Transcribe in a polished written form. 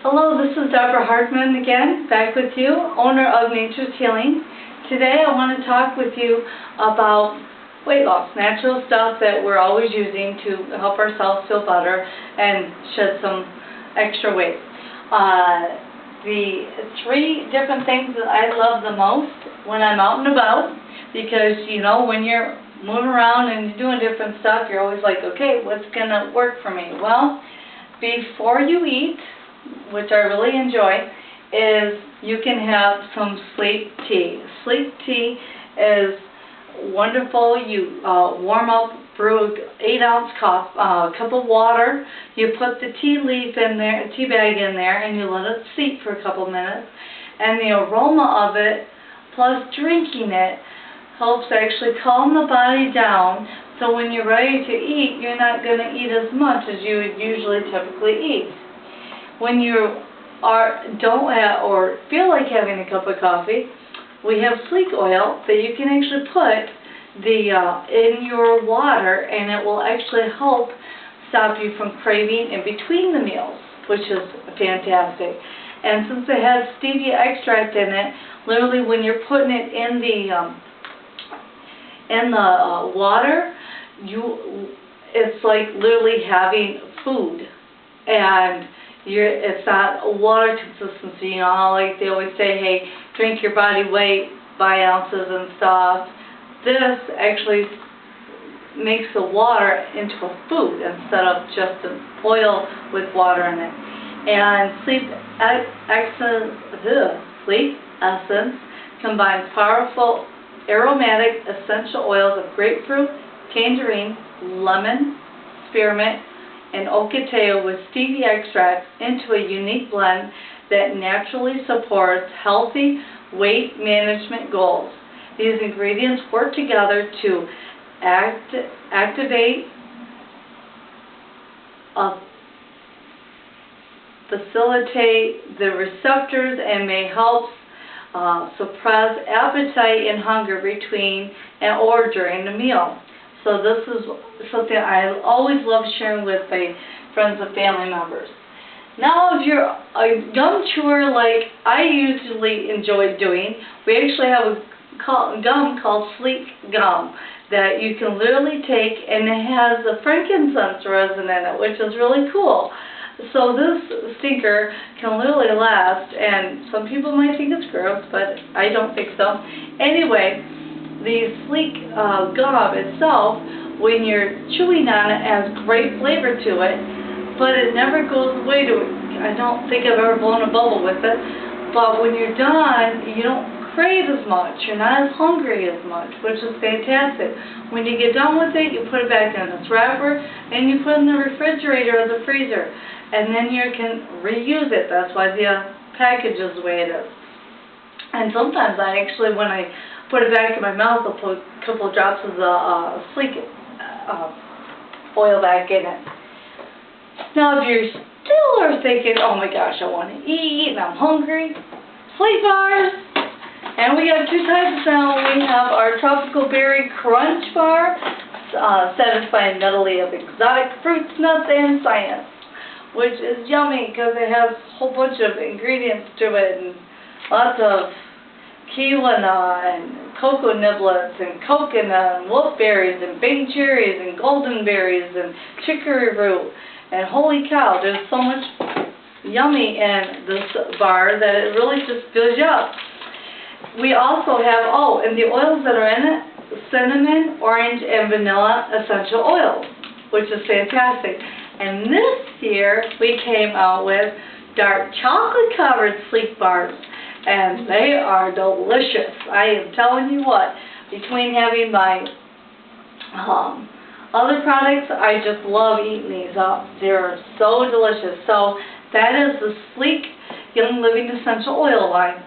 Hello, this is Dr. Hartman again, back with you, owner of Nature's Healing. Today I want to talk with you about weight loss, natural stuff that we're always using to help ourselves feel better and shed some extra weight. The three different things that I love the most when I'm out and about, because you know, when you're moving around and you're doing different stuff, you're always like, okay, what's going to work for me? Well, before you eat, which I really enjoy, is you can have some Slique tea. Slique tea is wonderful. You warm up, brew 8-ounce cup of water. You put the tea leaf in there, tea bag in there, and you let it steep for a couple minutes. And the aroma of it, plus drinking it, helps actually calm the body down. So when you're ready to eat, you're not going to eat as much as you would usually typically eat. When you don't have or feel like having a cup of coffee, we have Slique oil that you can actually put in your water, and it will actually help stop you from craving in between the meals, which is fantastic. And since it has stevia extract in it, literally when you're putting it in the water, it's like literally having food, and it's not a water consistency, you know, like they always say, hey, drink your body weight by ounces and stuff. This actually makes the water into a food instead of just an oil with water in it. And Slique Essence combines powerful aromatic essential oils of grapefruit, tangerine, lemon, spearmint, and ocotillo with stevia extract into a unique blend that naturally supports healthy weight management goals. These ingredients work together to activate, facilitate the receptors, and may help suppress appetite and hunger between or during the meal. So this is something I always love sharing with my friends and family members. Now, if you're a gum chewer like I usually enjoy doing, we actually have a gum called Slique Gum that you can literally take, and it has the frankincense resin in it, which is really cool. So this stinker can literally last, and some people might think it's gross, but I don't think so. Anyway, the Slique gum itself, when you're chewing on it, has great flavor to it, but it never goes away to it. I don't think I've ever blown a bubble with it, but when you're done, you don't crave as much. You're not as hungry as much, which is fantastic. When you get done with it, you put it back in this wrapper, and you put it in the refrigerator or the freezer, and then you can reuse it. That's why the package is the way it is. And sometimes I actually, when I put it back in my mouth, I'll put a couple of drops of the Slique oil back in it. Now, if you still are thinking, oh my gosh, I want to eat and I'm hungry, Slique Bars. And we have two types now. We have our Tropical Berry Crunch Bar, satisfying medley of exotic fruits, nuts, and science, which is yummy because it has a whole bunch of ingredients to it, and lots of quinoa and cocoa niblets and coconut and wolfberries and Bing cherries and golden berries and chicory root. And holy cow, there's so much yummy in this bar that it really just fills you up. We also have, and the oils that are in it, cinnamon, orange, and vanilla essential oils, which is fantastic. And this year, we came out with dark chocolate covered Slique Bars. And they are delicious. I am telling you what, between having my other products, I just love eating these up. They're so delicious. So that is the Slique Young Living Essential Oil line.